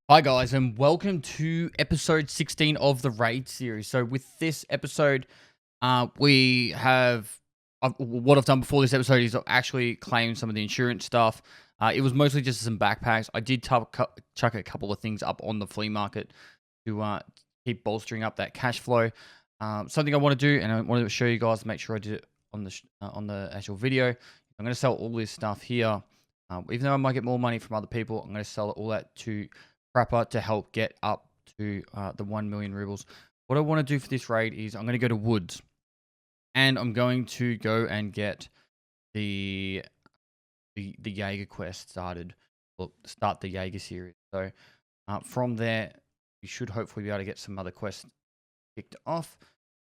Hi guys, and welcome to episode 16 of the Raid series. So with this episode, what I've done before this episode is I've actually claimed some of the insurance stuff. It was mostly just some backpacks. I did chuck a couple of things up on the flea market to keep bolstering up that cash flow. Something I want to do, and I wanted to show you guys, make sure I did it on the actual video. I'm going to sell all this stuff here. Even though I might get more money from other people, I'm going to sell all that to Prapper to help get up to the 1 million rubles. What I want to do for this raid is I'm going to go to Woods, and I'm going to go and get the Jaeger quest started, or start the Jaeger series. So from there, you should hopefully be able to get some other quests kicked off,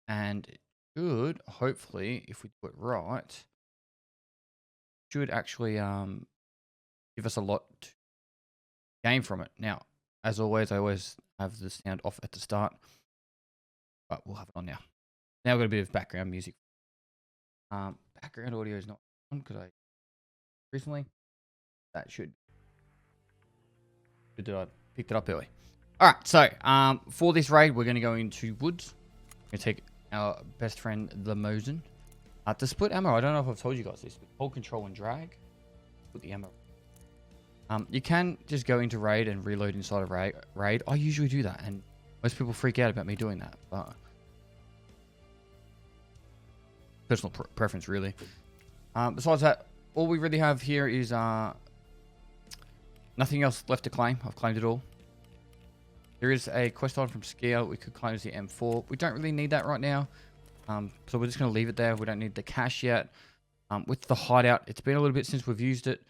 and it should hopefully, if we do it right, should actually give us a lot to gain from it. Now, as always, I always have the sound off at the start, but we'll have it on now. Now we've got a bit of background music. Background audio is not on because I recently that should I picked it up early. All right, so for this raid, we're going to go into Woods. We're going to take our best friend, the Mosin. To split ammo, I don't know if I've told you guys this, but hold control and drag. Put the ammo. You can just go into raid and reload inside of raid. I usually do that, and most people freak out about me doing that, but personal preference, really. Besides that, all we really have here is nothing else left to claim. I've claimed it all. There is a quest item from Scale we could claim as the M4. We don't really need that right now, so we're just going to leave it there. We don't need the cash yet. With the hideout, it's been a little bit since we've used it.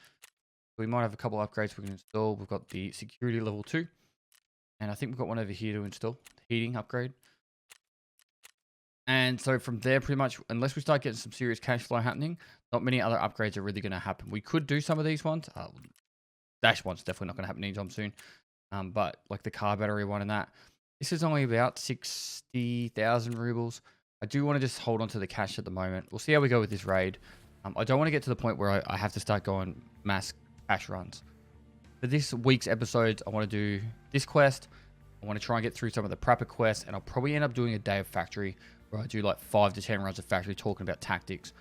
We might have a couple of upgrades we can install. We've got the security level 2. And I think we've got one over here to install. The heating upgrade. And so from there, pretty much, unless we start getting some serious cash flow happening, not many other upgrades are really going to happen. We could do some of these ones. Dash one's definitely not going to happen anytime soon. But like the car battery one and that. This is only about 60,000 rubles. I do want to just hold on to the cash at the moment. We'll see how we go with this raid. I don't want to get to the point where I have to start going mass cash runs. For this week's episodes, I want to do this quest. I want to try and get through some of the Prapper quests, and I'll probably end up doing a day of factory where I do like 5 to 10 runs of factory talking about tactics. So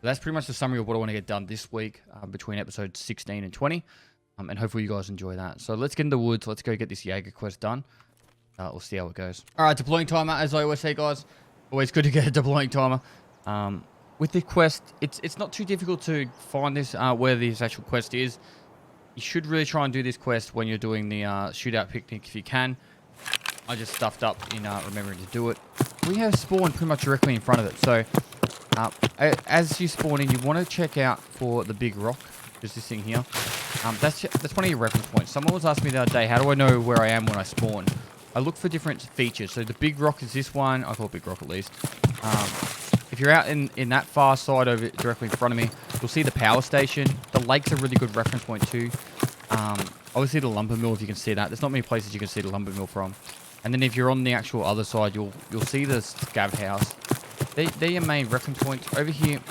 that's pretty much the summary of what I want to get done this week between episodes 16 and 20. And hopefully you guys enjoy that. So let's get in the woods. Let's go get this Jaeger quest done. We'll see how it goes. All right, deploying timer. As I always say, guys, always good to get a deploying timer. With the quest, it's not too difficult to find this where this actual quest is. You should really try and do this quest when you're doing the shootout picnic if you can. I just stuffed up in remembering to do it. We have spawned pretty much directly in front of it. So as you spawn in, you want to check out for the big rock. There's this thing here. That's one of your reference points. Someone was asking me the other day, how do I know where I am when I spawn? I look for different features. So the big rock is this one. I call it big rock at least. If you're out in that far side over directly in front of me, you'll see the power station. The lake's a really good reference point too. Obviously the lumber mill, if you can see that. There's not many places you can see the lumber mill from. And then if you're on the actual other side, you'll see the scav house. They're your main reference points. Over here,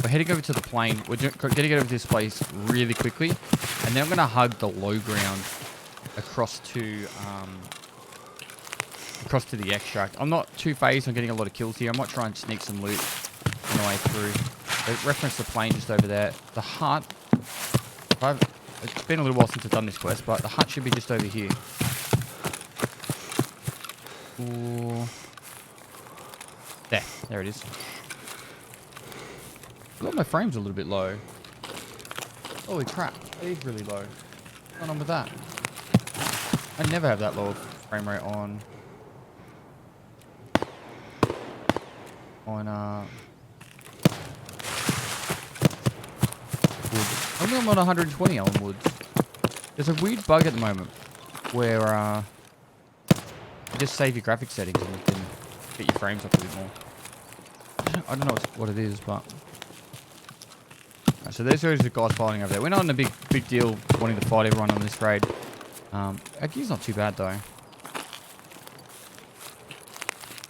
we're heading over to the plain. We're going to get over to this place really quickly. And then I'm going to hug the low ground across to the extract. I'm not too phased on getting a lot of kills here. I might try and sneak some loot on the way through. But reference the plane just over there. The hut, it's been a little while since I've done this quest, but the hut should be just over here. Ooh. There it is. I thought my frame's a little bit low. Holy crap, it is really low. What's going on with that? I never have that low frame rate on wood. I'm on 120 on wood. There's a weird bug at the moment where you just save your graphics settings and you can get your frames up a bit more. I don't know what it is, but so there's always the guys fighting over there. We're not in a big deal wanting to fight everyone on this raid. Our gear's not too bad though.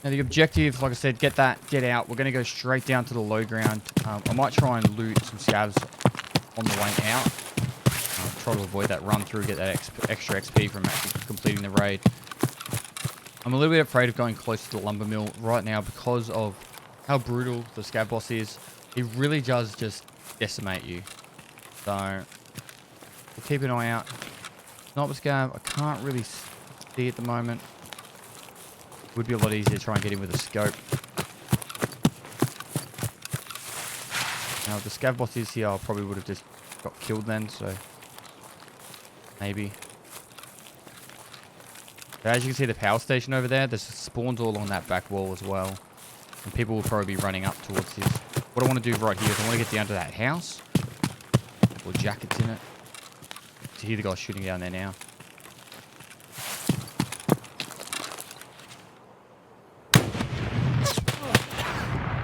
Now the objective, like I said, get out. We're going to go straight down to the low ground. I might try and loot some scavs on the way out. try to avoid that run through, get that extra XP from actually completing the raid. I'm a little bit afraid of going close to the lumber mill right now because of how brutal the scav boss is. He really does just decimate you. So we'll keep an eye out. Sniper scav, I can't really see at the moment. Would be a lot easier to try and get him with a scope. Now, if the scav boss is here, I probably would have just got killed then, so maybe. But as you can see, the power station over there, there's spawns all along that back wall as well. And people will probably be running up towards this. What I want to do right here is I want to get down to that house. Or jackets in it. To hear the guy shooting down there now.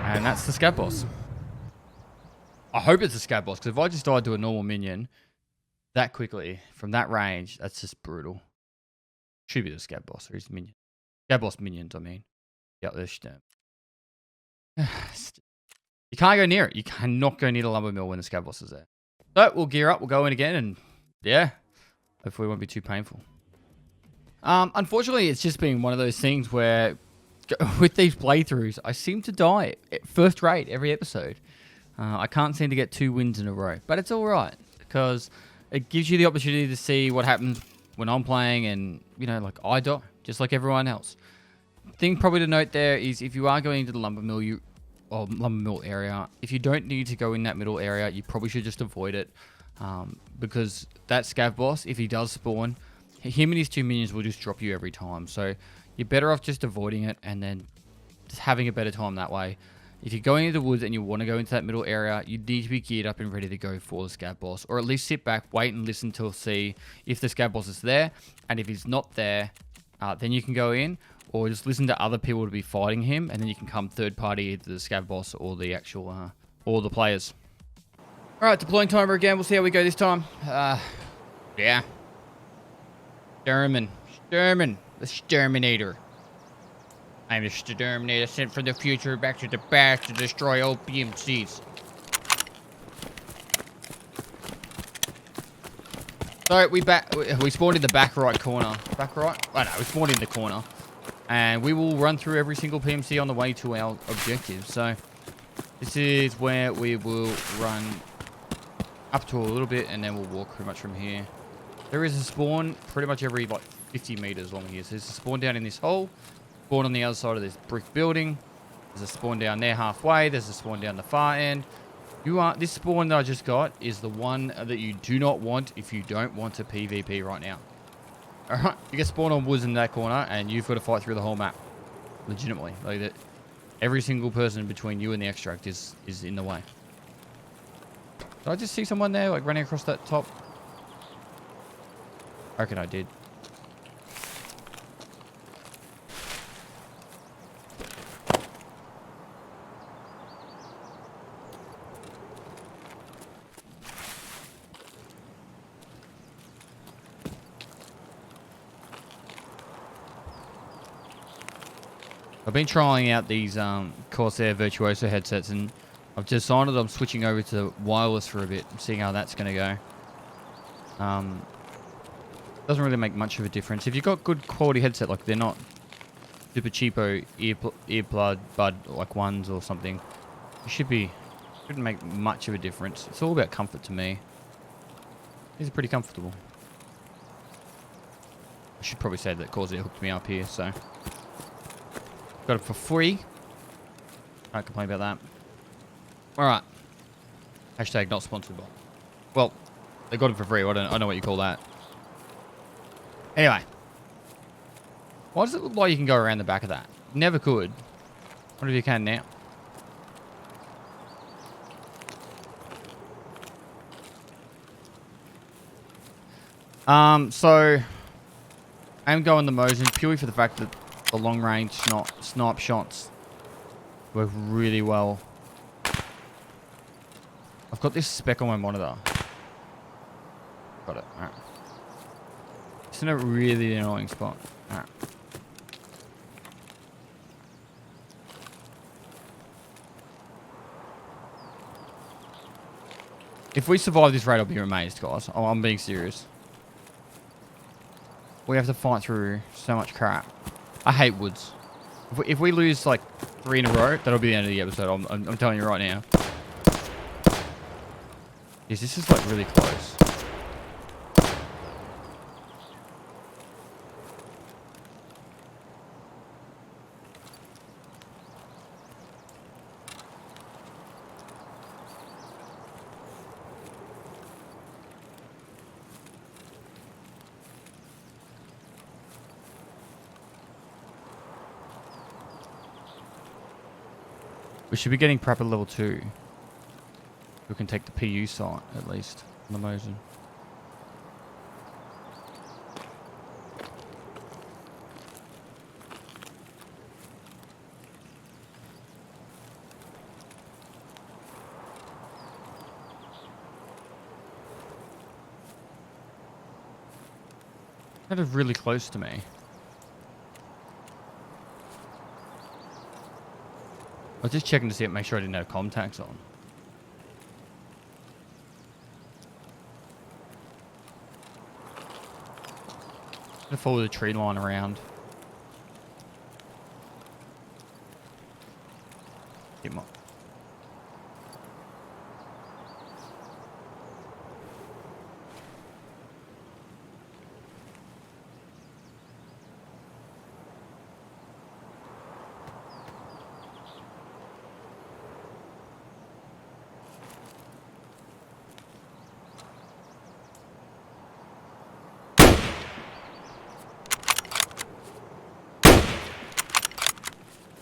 And that's the scav boss. I hope it's a scav boss, because if I just died to a normal minion that quickly from that range, that's just brutal. Should be the scav boss, or his minion. Scav boss minions, I mean. Yeah, there's you can't go near it. You cannot go near the lumber mill when the scav boss is there. So we'll gear up, we'll go in again, and yeah, hopefully it won't be too painful. Unfortunately, it's just been one of those things where with these playthroughs, I seem to die at first rate every episode. I can't seem to get 2 wins in a row, but it's all right because it gives you the opportunity to see what happens when I'm playing, and you know, like I die just like everyone else. Thing probably to note there is if you are going into the lumber mill, lumber mill area, if you don't need to go in that middle area, you probably should just avoid it, because that scav boss, if he does spawn, him and his 2 minions will just drop you every time. So you're better off just avoiding it and then just having a better time that way. If you're going into the woods and you want to go into that middle area, you need to be geared up and ready to go for the scav boss, or at least sit back, wait and listen to see if the scav boss is there, and if he's not there, then you can go in, or just listen to other people to be fighting him, and then you can come third party either the scav boss or the actual or the players. All right, deploying timer again. We'll see how we go this time. Yeah. Sturman, the Sturminator. I'm the Sturminator sent from the future back to the past to destroy all PMCs. So we spawned in the back right corner. Back right? Oh no, we spawned in the corner. And we will run through every single PMC on the way to our objective. So this is where we will run up to a little bit, and then we'll walk pretty much from here. There is a spawn pretty much every like 50 meters along here. So there's a spawn down in this hole. Spawn on the other side of this brick building. There's a spawn down there halfway. There's a spawn down the far end. This spawn that I just got is the one that you do not want if you don't want to PvP right now. Alright, you get spawned on woods in that corner and you've got to fight through the whole map. Legitimately. Like that, every single person between you and the extract is in the way. Did I just see someone there like running across that top? I reckon I did. I've been trying out these Corsair Virtuoso headsets, and I've decided I'm switching over to wireless for a bit, seeing how that's going to go. Doesn't really make much of a difference. If you've got good quality headset, like they're not super cheapo earplug bud like ones or something, it shouldn't make much of a difference. It's all about comfort to me. These are pretty comfortable. I should probably say that Corsair hooked me up here, so got it for free. Can't complain about that. Alright. Hashtag not sponsored by. Well, they got it for free. I don't know what you call that. Anyway. Why does it look like you can go around the back of that? Never could. What if you can now? So I'm going the Mosin purely for the fact that the long range snipe shots work really well. I've got this spec on my monitor. Got it. Alright. It's in a really annoying spot. Alright. If we survive this raid, I'll be amazed, guys. Oh, I'm being serious. We have to fight through so much crap. I hate woods. If we lose like 3 in a row, that'll be the end of the episode. I'm telling you right now. Yes, this is like really close. We should be getting prepper level 2. We can take the PU site at least on the Mosin. That is really close to me. I was just checking to see it, make sure I didn't have contacts on. I'm gonna follow the tree line around. Get my...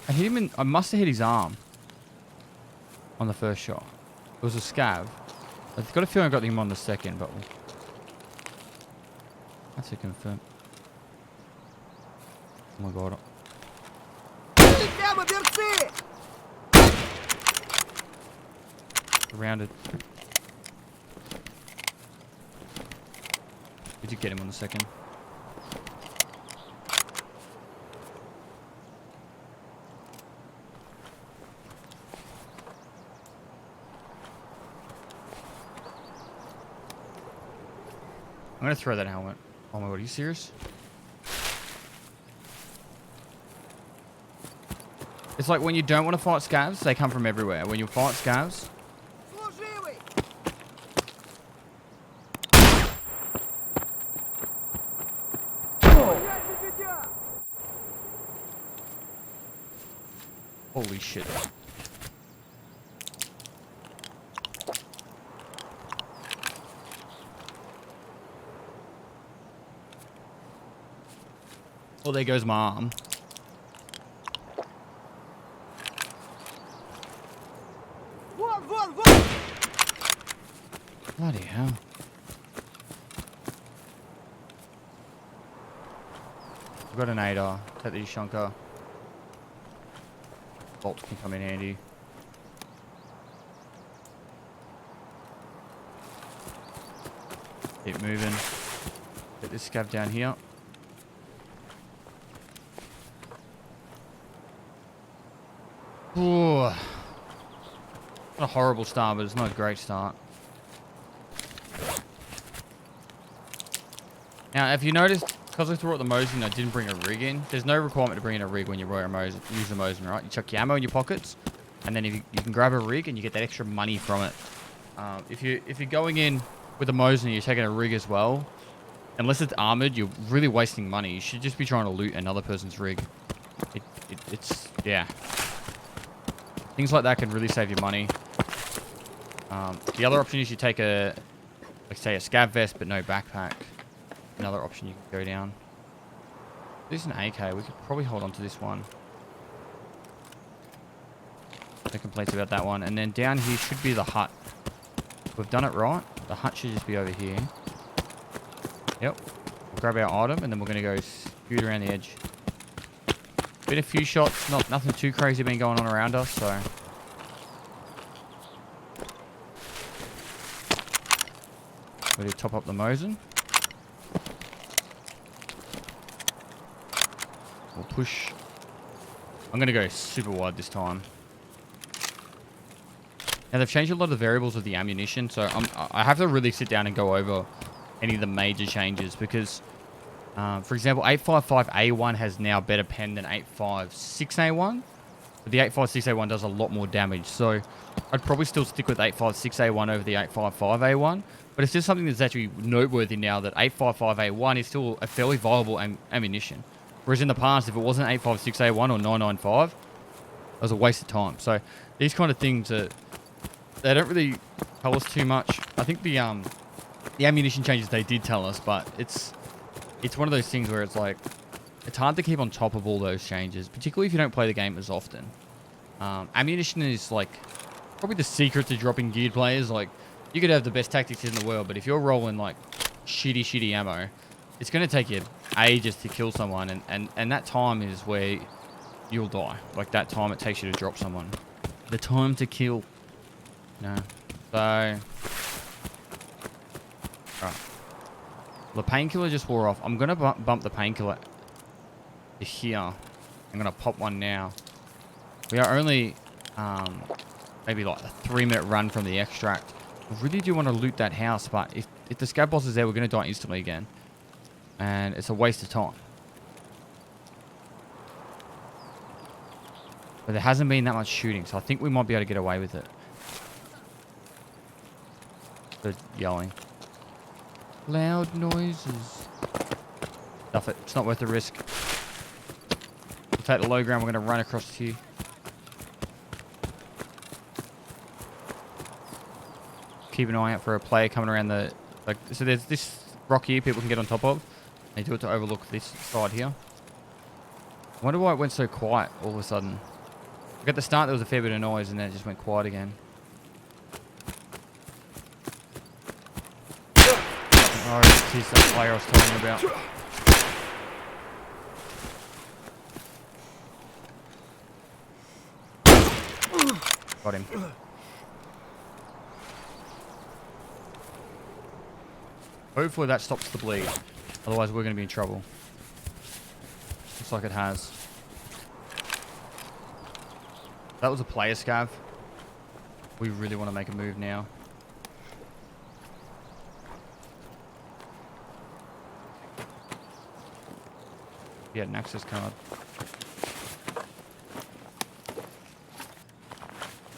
I hit him in... I must have hit his arm on the first shot. It was a scav. I've got a feeling I got him on the second, but... That's a confirm. Oh my god. Surrounded. We did get him on the second. I'm gonna throw that helmet. Oh my god, are you serious? It's like when you don't want to fight scavs, they come from everywhere. When you fight scavs... Holy shit. Well, there goes my arm. Bloody hell. I've got an ADAR. Take the shunker. Bolt can come in handy. Keep moving. Get this scav down here. Ooh. Not a horrible start, but it's not a great start. Now, if you noticed, because I threw out the Mosin, I didn't bring a rig in. There's no requirement to bring in a rig when you use the Mosin, right? You chuck your ammo in your pockets, and then if you can grab a rig and you get that extra money from it. If you're going in with a Mosin and you're taking a rig as well, unless it's armored, you're really wasting money. You should just be trying to loot another person's rig. It's yeah. Things like that can really save you money. The other option is you take like say a scav vest but no backpack. Another option you can go down. This is an AK. We could probably hold on to this one. No complaints about that one. And then down here should be the hut. We've done it right. The hut should just be over here. Yep. We'll grab our item and then we're going to go scoot around the edge. Been a few shots. Nothing too crazy been going on around us, so... Ready to top up the Mosin. We'll push. I'm going to go super wide this time. Now they've changed a lot of the variables of the ammunition, so I have to really sit down and go over any of the major changes because, for example, 855A1 has now better pen than 856A1, but the 856A1 does a lot more damage. So I'd probably still stick with 856A1 over the 855A1, but it's just something that's actually noteworthy now that 855A1 is still a fairly viable ammunition. Whereas in the past, if it wasn't 856A1 or 995, it was a waste of time. So these kind of things they don't really tell us too much. I think the ammunition changes they did tell us, but it's one of those things where it's like it's hard to keep on top of all those changes, particularly if you don't play the game as often. Ammunition is like probably the secret to dropping geared players. Like you could have the best tactics in the world, but if you're rolling like shitty ammo, it's going to take you ages to kill someone, and that time is where you'll die. Like that time it takes you to drop someone. The time to kill. No. So, alright. The painkiller just wore off. I'm gonna bump the painkiller to here. I'm gonna pop one now. We are only maybe like a 3-minute run from the extract. I really do want to loot that house, but if the scav boss is there, we're gonna die instantly again, and it's a waste of time. But there hasn't been that much shooting, so I think we might be able to get away with it. They're yelling. Loud noises. Stuff it. It's not worth the risk. We'll take the low ground. We're going to run across here. Keep an eye out for a player coming around the... So there's this rock here people can get on top of. They do it to overlook this side here. I wonder why it went so quiet all of a sudden. Like at the start there was a fair bit of noise and then it just went quiet again. Oh, here's that player I was telling you about. Got him. Hopefully that stops the bleed. Otherwise we're going to be in trouble. Looks like it has. That was a player scav. We really want to make a move now. Yeah, an access card.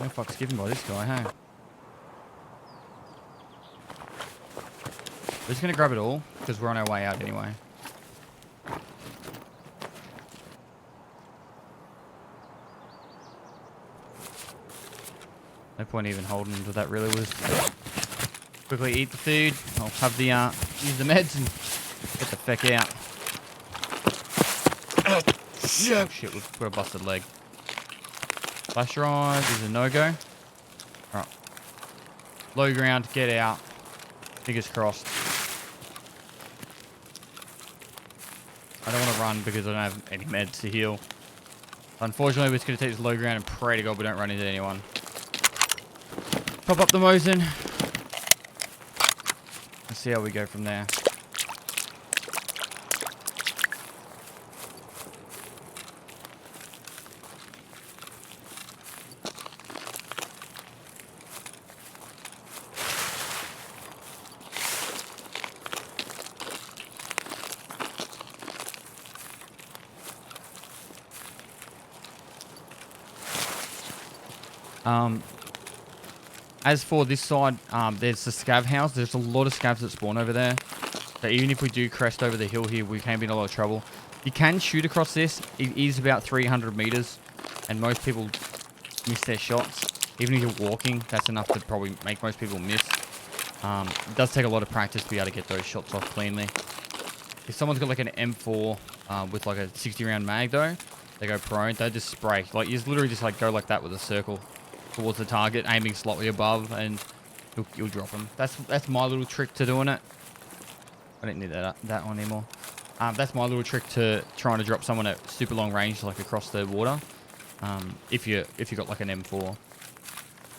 No fuck's given by this guy, hey? We're just gonna grab it all, because we're on our way out anyway. No point even holding until that really was. Quickly eat the food. I'll have the, use the meds and get the feck out. Oh shit, we've got a busted leg. Flash drive is a no-go. Alright. Low ground, get out. Fingers crossed. I don't want to run because I don't have any meds to heal. Unfortunately, we're just going to take this low ground and pray to God we don't run into anyone. Pop up the Mosin. Let's see how we go from there. As for this side, there's the scav house. There's a lot of scavs that spawn over there. So even if we do crest over the hill here, we can be in a lot of trouble. You can shoot across this. It is about 300 meters, and most people miss their shots. Even if you're walking, that's enough to probably make most people miss. It does take a lot of practice to be able to get those shots off cleanly. If someone's got like an M4 with like a 60-round mag though, they go prone. They just spray. Like you just literally just like go like that with a circle towards the target, aiming slightly above, and you'll drop them. That's my little trick to doing it. I don't need that one anymore. That's my little trick to trying to drop someone at super long range, like across the water. If you got like an M4,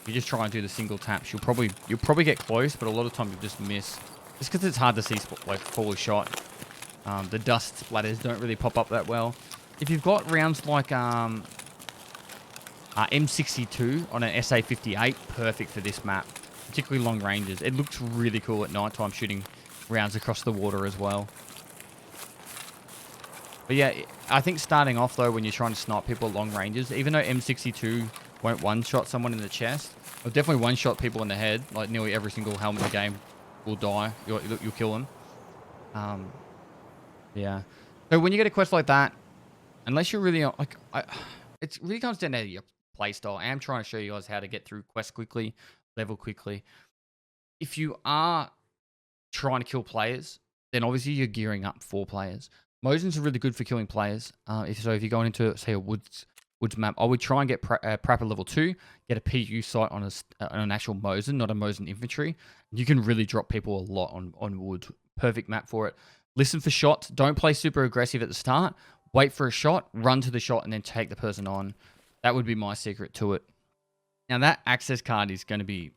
you just try and do the single taps. You'll probably get close, but a lot of times you just miss. Just because it's hard to see like full shot. The dust splatters don't really pop up that well. If you've got rounds like M62 on an SA58, perfect for this map, particularly long ranges. It looks really cool at nighttime shooting rounds across the water as well. But yeah, I think starting off though, when you're trying to snipe people at long ranges, even though M62 won't one-shot someone in the chest, it'll definitely one-shot people in the head. Like nearly every single helmet in the game will die. You'll kill them. Yeah. So when you get a quest like that, unless you're really like, it really comes down to your playstyle. I am trying to show you guys how to get through quests quickly, level quickly. If you are trying to kill players, then obviously you're gearing up for players. Mosins are really good for killing players. If you're going into, say, a woods map, I would try and get Prapor level 2, get a PU sight on an actual Mosin, not a Mosin infantry. You can really drop people a lot on wood. Perfect map for it. Listen for shots. Don't play super aggressive at the start. Wait for a shot, run to the shot, and then take the person on. That would be my secret to it. Now, that access card is going to be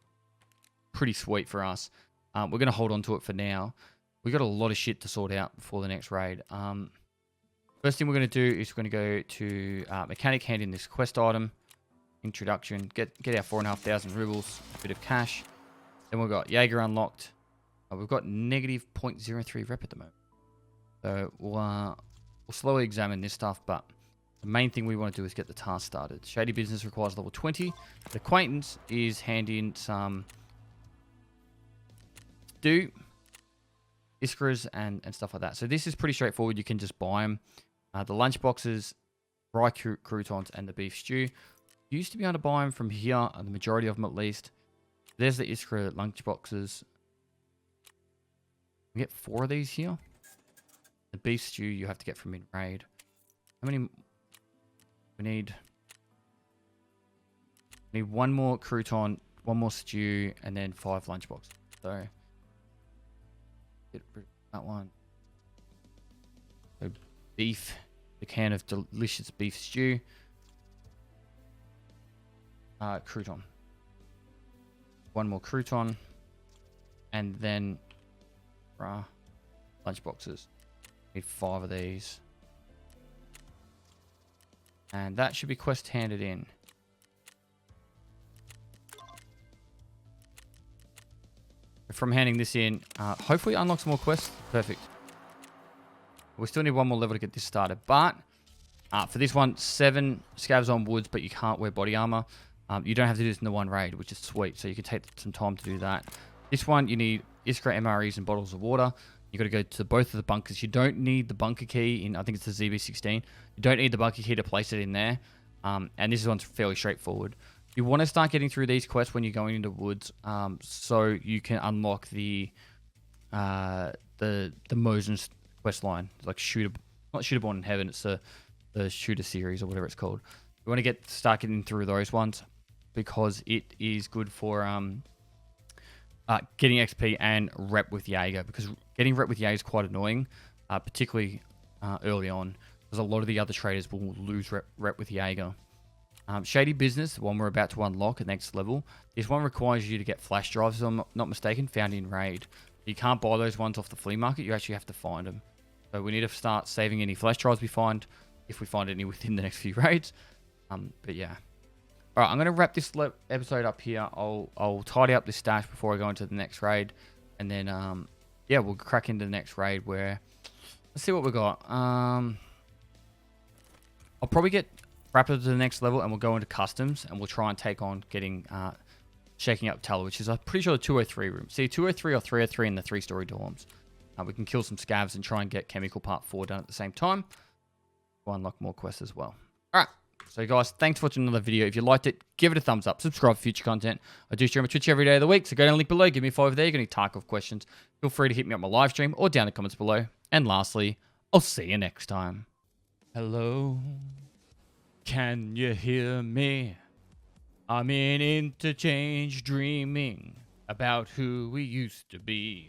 pretty sweet for us. We're going to hold on to it for now. We've got a lot of shit to sort out before the next raid. First thing we're going to do is we're going to go to mechanic, hand in this quest item, introduction, get our 4,500 rubles, a bit of cash. Then we've got Jaeger unlocked. We've got negative 0.03 rep at the moment. So we'll slowly examine this stuff, but the main thing we want to do is get the task started. Shady business requires level 20. The acquaintance is hand in some stew, iskras, and stuff like that. So this is pretty straightforward. You can just buy them. The lunch boxes, dry croutons, and the beef stew. You used to be able to buy them from here, the majority of them at least. There's the iskra lunch boxes. We get 4 of these here. The beef stew you have to get from mid-raid. How many? We need 1 more crouton, 1 more stew, and then 5 lunch boxes. So get rid of that one. So beef, the can of delicious beef stew. Crouton. 1 more crouton, and then lunch boxes. Need 5 of these. And that should be quest handed in. From handing this in, hopefully unlock some more quests. Perfect. We still need 1 more level to get this started. But for this one, 7 scavs on woods, but you can't wear body armor. You don't have to do this in the 1 raid, which is sweet. So you can take some time to do that. This one, you need Iskra MREs and bottles of water. You got to go to both of the bunkers. You don't need the bunker key in, I think it's the ZB16. You don't need the bunker key to place it in there. And this one's fairly straightforward. You want to start getting through these quests when you're going into woods, so you can unlock the Mosin's quest line. It's like not Shooter Born in Heaven. It's the Shooter series or whatever it's called. You want to start getting through those ones because it is good for getting XP and rep with Jaeger, because getting rep with Jaeger is quite annoying, particularly early on, because a lot of the other traders will lose rep with Jaeger. Shady business, the one we're about to unlock at next level. This one requires you to get flash drives, if I'm not mistaken, found in raid. You can't buy those ones off the flea market. You actually have to find them. So we need to start saving any flash drives we find, if we find any within the next few raids. But yeah. All right, I'm going to wrap this episode up here. I'll tidy up this stash before I go into the next raid. And then, yeah, we'll crack into the next raid where... Let's see what we got. I'll probably get Rapper to the next level and we'll go into customs and we'll try and take on getting... shaking up Teller, which is, I'm pretty sure, the 203 room. See, 203 or 303 in the 3-story dorms. We can kill some scavs and try and get Chemical Part 4 done at the same time. We'll unlock more quests as well. All right. So, guys, thanks for watching another video. If you liked it, give it a thumbs up. Subscribe for future content. I do stream on Twitch every day of the week, so go down the link below. Give me a follow over there. You've got any Tarkov questions, feel free to hit me up my live stream or down in the comments below. And lastly, I'll see you next time. Hello? Can you hear me? I'm in interchange dreaming about who we used to be.